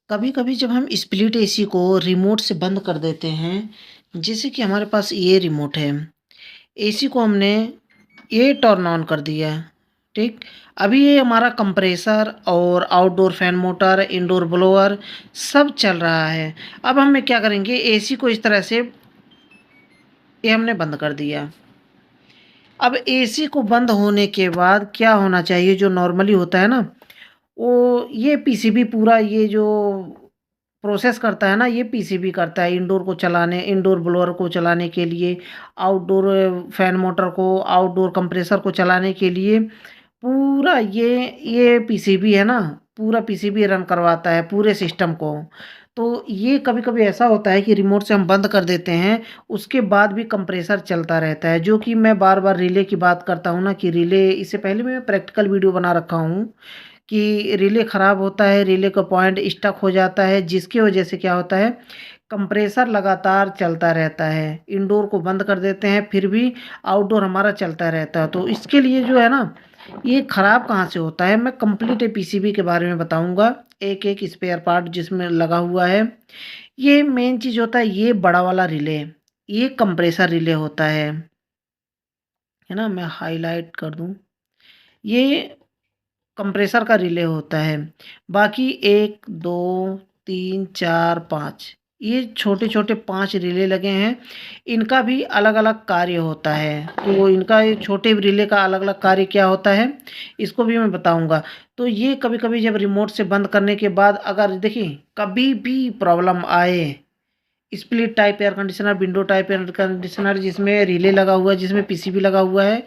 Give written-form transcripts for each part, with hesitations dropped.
कभी-कभी जब हम स्प्लिट एसी को रिमोट से बंद कर देते हैं, जैसे कि हमारे पास ये रिमोट है, एसी को हमने ये टर्न ऑन कर दिया, ठीक? अभी ये हमारा कंप्रेसर और outdoor fan motor, indoor blower सब चल रहा है। अब हम क्या करेंगे, एसी को इस तरह से ये हमने बंद कर दिया। अब एसी को बंद होने के बाद क्या होना चाहिए, जो नॉर्मली होता है ना, वो ये पीसीबी पूरा ये जो प्रोसेस करता है ना, ये पीसीबी करता है इंडोर को चलाने, इंडोर ब्लोअर को चलाने के लिए, आउटडोर फैन मोटर को, आउटडोर कंप्रेसर को चलाने के लिए पूरा ये पीसीबी है ना, पूरा पीसीबी रन करवाता है पूरे सिस्टम को। तो ये कभी-कभी ऐसा होता है कि रिमोट से हम बंद कर देते हैं, उसके बाद भी कंप्रेसर चलता रहता है, जो कि मैं बार-बार रिले की बात करता हूँ ना कि रिले, इससे पहले मैं प्रैक्टिकल वीडियो बना रखा हूँ कि रिले ख़राब होता है, रिले का पॉइंट स्टक हो जाता है, जिसकी वजह से क्या होता है, कंप्रेसर लगातार चलता रहता है। इंडोर को बंद कर देते हैं, फिर भी आउटडोर हमारा चलता रहता है। तो इसके लिए जो है ना, ये ख़राब कहाँ से होता है, मैं कंप्लीट पीसीबी के बारे में बताऊँगा, एक-एक स्पेयर पार्ट जिसमें लगा हुआ है। ये मेन चीज़ होता है, ये बड़ा वाला रिले, ये कंप्रेसर रिले होता है ना? मैं हाइलाइट कर दूँ, ये कंप्रेसर का रिले होता है। बाकी 1, 2, 3, 4, 5 ये छोटे-छोटे 5 रिले लगे हैं। इनका भी अलग-अलग कार्य होता है। तो इनका ये छोटे रिले का अलग-अलग कार्य क्या होता है, इसको भी मैं बताऊँगा। तो ये कभी-कभी जब रिमोट से बंद करने के बाद अगर देखिए, कभी भी प्रॉब्लम आए, split type air conditioner, window type air conditioner जिसमें रिले लगा हुआ है, जिसमें पीसीबी लगा हुआ है,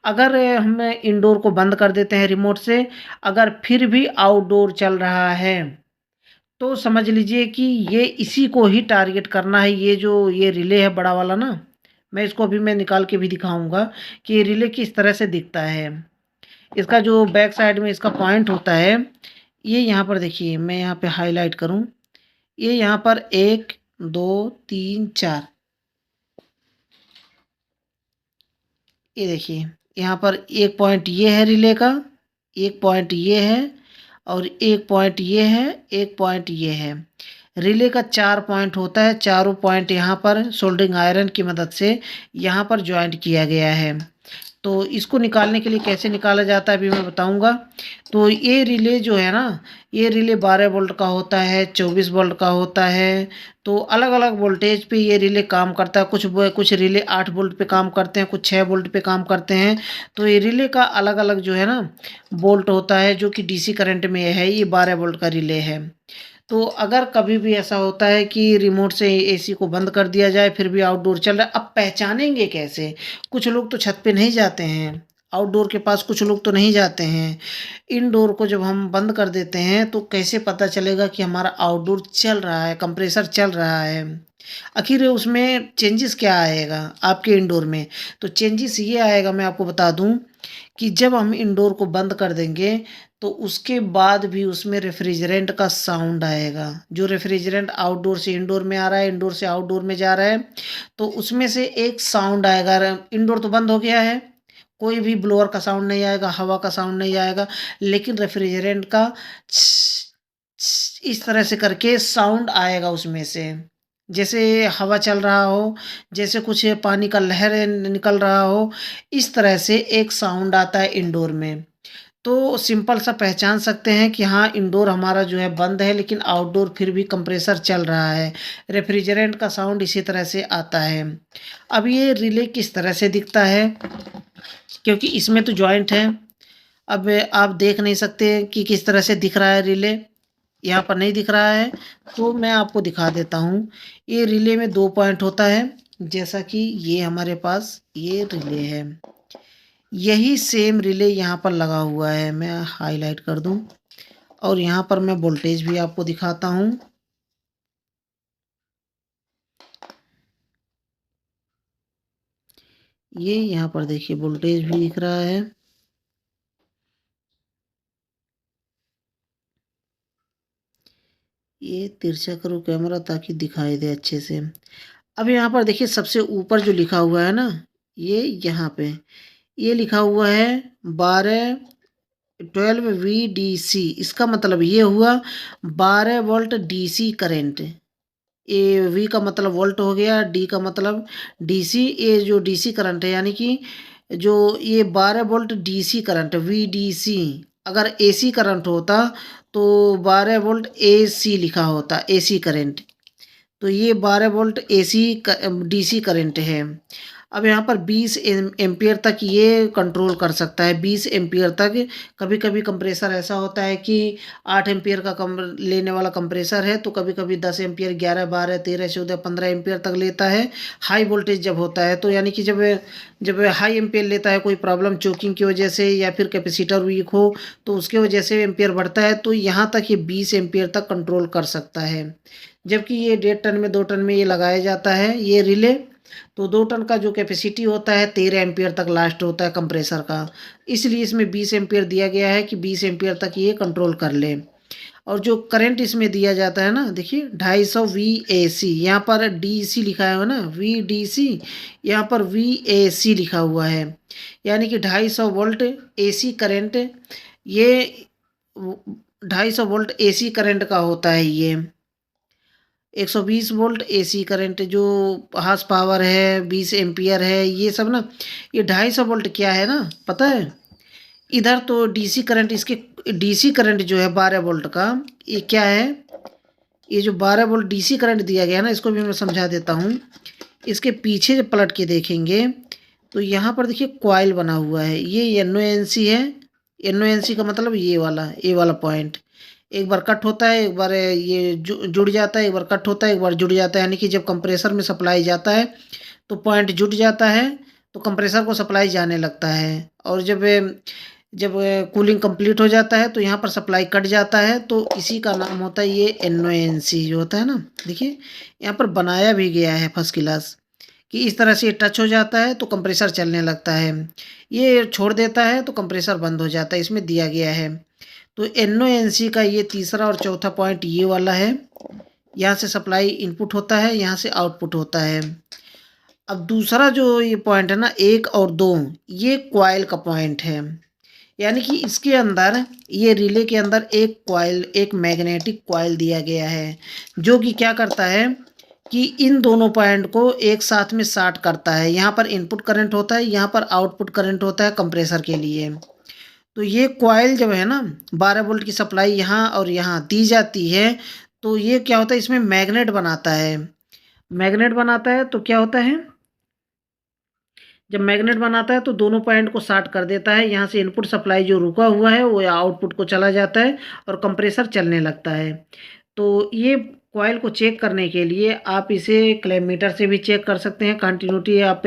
अगर हम इंडोर को बंद कर देते हैं रिमोट से, अगर फिर भी आउटडोर चल रहा है, तो समझ लीजिए कि ये इसी को ही टारगेट करना है। ये जो ये रिले है बड़ा वाला ना, मैं इसको अभी मैं निकाल के भी दिखाऊँगा कि ये रिले किस तरह से दिखता है। इसका जो बैक साइड में इसका पॉइंट होता है, ये यहाँ पर देखिए, मैं यहाँ पे हाइलाइट करूँ, ये यहाँ पर 1, 2, 3, 4, ये देखिए, यहाँ पर एक पॉइंट ये है रिले का, एक पॉइंट ये है और एक पॉइंट ये है, एक पॉइंट ये है। रिले का 4 पॉइंट होता है, चारों पॉइंट यहाँ पर सोल्डरिंग आयरन की मदद से यहाँ पर जॉइंट किया गया है। तो इसको निकालने के लिए कैसे निकाला जाता है अभी मैं बताऊँगा। तो ये रिले जो है ना, ये रिले 12 वोल्ट का होता है, 24 वोल्ट का होता है। तो अलग-अलग वोल्टेज पे ये रिले काम करता है। कुछ रिले 8 वोल्ट पे काम करते हैं, कुछ 6 वोल्ट पे काम करते हैं। तो ये रिले का अलग-अलग जो है ना वोल्ट होता है, जो कि डीसी करंट में है, ये 12 वोल्ट का रिले है। तो अगर कभी भी ऐसा होता है कि रिमोट से एसी को बंद कर दिया जाए, फिर भी आउटडोर चल रहा है, अब पहचानेंगे कैसे? कुछ लोग तो छत पे नहीं जाते हैं, आउटडोर के पास कुछ लोग तो नहीं जाते हैं। इनडोर को जब हम बंद कर देते हैं, तो कैसे पता चलेगा कि हमारा आउटडोर चल रहा है, कंप्रेसर चल रहा है? आखिर उसमें चेंजेस क्या आएगा आपके इंडोर में? तो चेंजेस ये आएगा, मैं आपको बता दूँ कि जब हम इंडोर को बंद कर देंगे, तो उसके बाद भी उसमें रेफ्रिजरेंट का साउंड आएगा। जो रेफ्रिजरेंट आउटडोर से इंडोर में आ रहा है, इंडोर से आउटडोर में जा रहा है, तो उसमें से एक साउंड आएगा। इंडोर तो बंद हो गया है, कोई भी ब्लोअर का साउंड नहीं आएगा, हवा का साउंड नहीं आएगा, लेकिन रेफ्रिजरेंट का इस तरह से करके साउंड आएगा उसमें से। जैसे हवा चल रहा हो, जैसे कुछ पानी का लहर निकल रहा हो, इस तरह से एक साउंड आता है इंडोर में। तो सिंपल सा पहचान सकते हैं कि हाँ, इंडोर हमारा जो है बंद है, लेकिन आउटडोर फिर भी कंप्रेसर चल रहा है। रेफ्रिजरेंट का साउंड इसी तरह से आता है। अब ये रिले किस तरह से दिखता है, क्योंकि इसमें तो जॉइंट है। अब आप देख नहीं सकते कि किस तरह से दिख रहा है रिले, यहाँ पर नहीं दिख रहा है, तो मैं आपको दिखा देता हूँ। ये रिले में 2 पॉइंट होता है, जैसा कि ये हमारे पास ये रिले है। यही सेम रिले यहाँ पर लगा हुआ है, मैं हाइलाइट कर दूँ और यहाँ पर मैं वोल्टेज भी आपको दिखाता हूँ। ये यहाँ पर देखिए वोल्टेज भी दिख रहा है। ये तिरछा करो कैमरा ताकि दिखाई दे अच्छे से। अब यहाँ पर देखिए सबसे ऊपर जो लिखा हुआ है ना, ये यहाँ पे, ये लिखा हुआ है 12 12 VDC, इसका मतलब ये हुआ 12 volt DC current. A V का मतलब वोल्ट हो गया, डी का मतलब डीसी। ये जो डीसी करंट है यानी कि जो ये 12 वोल्ट डीसी करंट VDC, अगर एसी करंट होता तो 12 वोल्ट एसी लिखा होता, एसी करंट। तो ये 12 वोल्ट एसी डीसी करंट है। अब यहाँ पर 20 एम्पियर तक ये कंट्रोल कर सकता है, 20 एम्पियर तक। कभी कभी कंप्रेसर ऐसा होता है कि 8 एम्पियर का कम लेने वाला कंप्रेसर है, तो कभी कभी 10 एम्पियर, 11, 12, 13, 14, 15 एम्पियर तक लेता है। हाई वोल्टेज जब होता है तो यानी कि जब जब हाई एम्पियर लेता है, कोई प्रॉब्लम चोकिंग की वजह से या फिर कैपेसिटर वीक हो, तो उसके वजह से एम्पियर बढ़ता है, तो यहाँ तक ये 20 एम्पियर तक कंट्रोल कर सकता है। जबकि ये 1.5 टन में, 2 टन में ये लगाया जाता है ये रिले। तो 2 टन का जो कैपेसिटी होता है 13 एम्पियर तक लास्ट होता है कंप्रेसर का। इसलिए इसमें 20 एम्पियर दिया गया है कि 20 एम्पियर तक ये कंट्रोल कर ले। और जो करंट इसमें दिया जाता है ना, देखिए 250 VAC, यहाँ पर DC लिखा है ना, VDC, यहाँ पर VAC लिखा हुआ है। यानी कि 250 वोल्ट AC करंट, ये 250 वोल्ट AC करंट का होता है ये। 120 वोल्ट एसी करंट जो हार्स पावर है, 20 एम्पियर है, ये सब ना, ये 250 वोल्ट क्या है ना, पता है? इधर तो डीसी करंट, इसके डीसी करंट जो है 12 वोल्ट का, ये क्या है? ये जो 12 वोल्ट डीसी करंट दिया गया है ना, इसको भी मैं समझा देता हूँ। इसके पीछे जब पलट के देखेंगे तो यहाँ पर देखिए कॉइल बना हुआ है, ये NONC है। NONC का मतलब ये वाला पॉइंट एक बार कट होता है, एक बार ये जुड़ जाता है, एक बार कट होता है, एक बार जुड़ जाता है। यानी कि जब कंप्रेसर में सप्लाई जाता है तो पॉइंट जुड़ जाता है, तो कंप्रेसर को सप्लाई जाने लगता है। और जब जब कूलिंग कंप्लीट हो जाता है तो यहाँ पर सप्लाई कट जाता है, तो इसी का नाम होता है ये NONC जो होता है ना। देखिए यहाँ पर बनाया भी गया है फर्स्ट क्लास, कि इस तरह से ये टच हो जाता है तो कंप्रेसर चलने लगता है, ये छोड़ देता है तो कंप्रेसर बंद हो जाता है, इसमें दिया गया है। तो NONC का ये तीसरा और चौथा पॉइंट ये वाला है। यहाँ से सप्लाई इनपुट होता है, यहाँ से आउटपुट होता है। अब दूसरा जो ये पॉइंट है ना, 1 और 2, ये कॉइल का पॉइंट है। यानी कि इसके अंदर, ये रिले के अंदर एक कॉइल, एक मैग्नेटिक कॉइल दिया गया है, जो कि क्या करता है कि इन दोनों पॉइंट को एक साथ में शार्ट करता है। यहाँ पर इनपुट करंट होता है, यहाँ पर आउटपुट करंट होता है कंप्रेसर के लिए। तो ये कॉइल जब है ना, 12 वोल्ट की सप्लाई यहाँ और यहाँ दी जाती है, तो ये क्या होता है, इसमें मैग्नेट बनाता है। मैग्नेट बनाता है तो क्या होता है, जब मैग्नेट बनाता है तो दोनों पॉइंट को शार्ट कर देता है। यहाँ से इनपुट सप्लाई जो रुका हुआ है वो आउटपुट को चला जाता है और कंप्रेसर चलने लगता है। तो ये कॉइल को चेक करने के लिए आप इसे क्लैममीटर से भी चेक कर सकते हैं। कंटिन्यूटी आप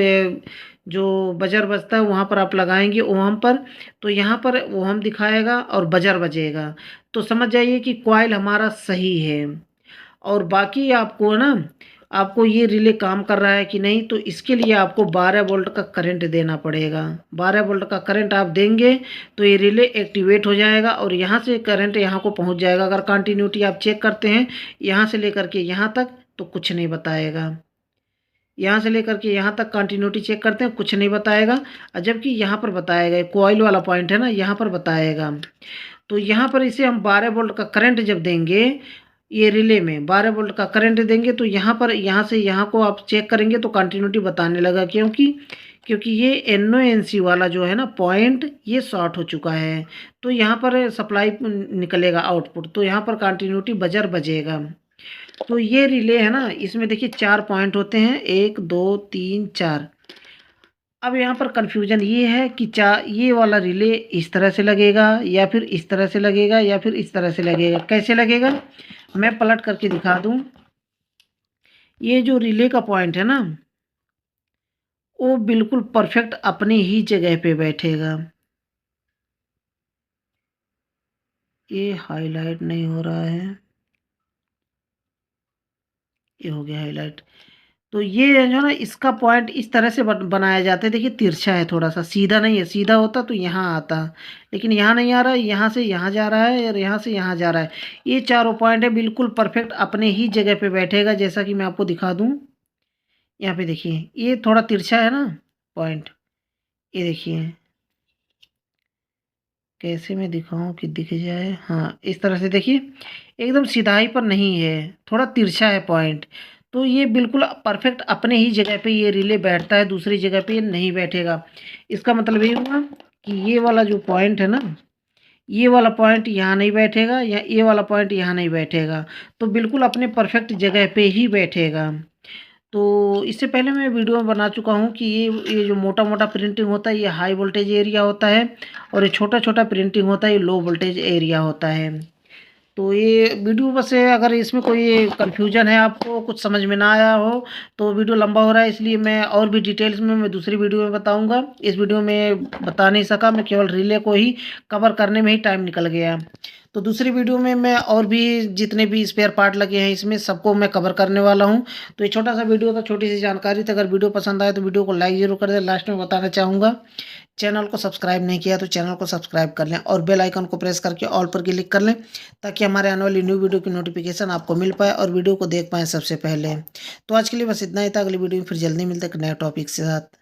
जो बजर बजता है वहाँ पर आप लगाएंगे ओहम पर, तो यहाँ पर ओहम दिखाएगा और बजर बजेगा, तो समझ जाइए कि कॉइल हमारा सही है। और बाकी आपको ना, आपको ये रिले काम कर रहा है कि नहीं, तो इसके लिए आपको 12 वोल्ट का करंट देना पड़ेगा। 12 वोल्ट का करंट आप देंगे तो ये रिले एक्टिवेट हो जाएगा और यहाँ से करंट यहाँ को पहुँच जाएगा। अगर कंटिन्यूटी आप चेक करते हैं यहाँ से लेकर के यहाँ तक, तो कुछ नहीं बताएगा। यहाँ से लेकर के यहाँ तक कंटिन्यूटी चेक करते हैं, कुछ नहीं बताएगा। जबकि यहाँ पर बताएगा, कॉइल वाला पॉइंट है ना, यहाँ पर बताएगा। तो यहाँ पर इसे हम 12 वोल्ट का करंट जब देंगे, ये रिले में 12 वोल्ट का करंट देंगे, तो यहाँ पर, यहाँ से यहाँ को आप चेक करेंगे तो कंटिन्यूटी बताने लगा। क्योंकि ये NONC वाला जो है ना पॉइंट, ये शॉर्ट हो चुका है, तो यहाँ पर सप्लाई निकलेगा आउटपुट, तो यहाँ पर कंटिन्यूटी बजर बजेगा। तो ये रिले है ना, इसमें देखिए 4 पॉइंट होते हैं, 1 2 3 4। अब यहाँ पर कन्फ्यूजन ये है कि ये वाला रिले इस तरह से लगेगा या फिर इस तरह से लगेगा या फिर इस तरह से लगेगा। कैसे लगेगा मैं पलट करके दिखा दूं। ये जो रिले का पॉइंट है ना, वो बिल्कुल परफेक्ट अपनी ही जगह पे बैठेगा। ये हाईलाइट नहीं हो रहा है, ये हो गया हाईलाइट। तो ये जो है ना, इसका पॉइंट इस तरह से बनाया जाता है। देखिए तिरछा है, थोड़ा सा सीधा नहीं है, सीधा होता तो यहाँ आता, लेकिन यहाँ नहीं आ रहा है, यहाँ से यहाँ जा रहा है और यहाँ से यहाँ जा रहा है। ये चारों पॉइंट है बिल्कुल परफेक्ट अपने ही जगह पे बैठेगा, जैसा कि मैं आपको दिखा दूँ। यहाँ पे देखिए ये थोड़ा तिरछा है ना पॉइंट, ये देखिए कैसे मैं दिखाऊँ कि दिख जाए? हाँ, इस तरह से देखिए, एकदम सिधाई पर नहीं है, थोड़ा तिरछा है पॉइंट। तो ये बिल्कुल परफेक्ट अपने ही जगह पे ये रिले बैठता है, दूसरी जगह पे ये नहीं बैठेगा। इसका मतलब ये हुआ कि ये वाला जो पॉइंट है ना, ये वाला पॉइंट यहाँ नहीं बैठेगा या ये वाला पॉइंट यहाँ नहीं बैठेगा, तो बिल्कुल अपने परफेक्ट जगह पे ही बैठेगा। तो इससे पहले मैं वीडियो में बना चुका हूँ कि ये जो मोटा-मोटा प्रिंटिंग होता है ये हाई वोल्टेज एरिया होता है और ये छोटा-छोटा प्रिंटिंग होता है ये लो वोल्टेज एरिया होता है। तो ये वीडियो बस अगर इसमें कोई कन्फ्यूजन है आपको, कुछ समझ में ना आया हो, तो वीडियो लंबा हो रहा है इसलिए मैं और भी डिटेल्स में मैं दूसरी वीडियो में बताऊँगा। इस वीडियो में बता नहीं सका, मैं केवल रिले को ही कवर करने में ही टाइम निकल गया। तो दूसरी वीडियो में मैं और भी जितने भी स्पेयर पार्ट लगे हैं इसमें सबको मैं कवर करने वाला हूँ। तो ये छोटा-सा वीडियो था, छोटी-सी जानकारी थी। अगर वीडियो पसंद आए तो वीडियो को लाइक ज़रूर कर दें। लास्ट में बताना चाहूँगा, चैनल को सब्सक्राइब नहीं किया तो चैनल को सब्सक्राइब कर लें और बेल आइकन को प्रेस करके ऑल पर क्लिक कर लें, ताकि हमारे आने वाली न्यू वीडियो की नोटिफिकेशन आपको मिल पाए और वीडियो को देख पाएँ सबसे पहले। तो आज के लिए बस इतना ही था, अगली वीडियो में फिर जल्दी मिलते हैं एक नए टॉपिक के साथ।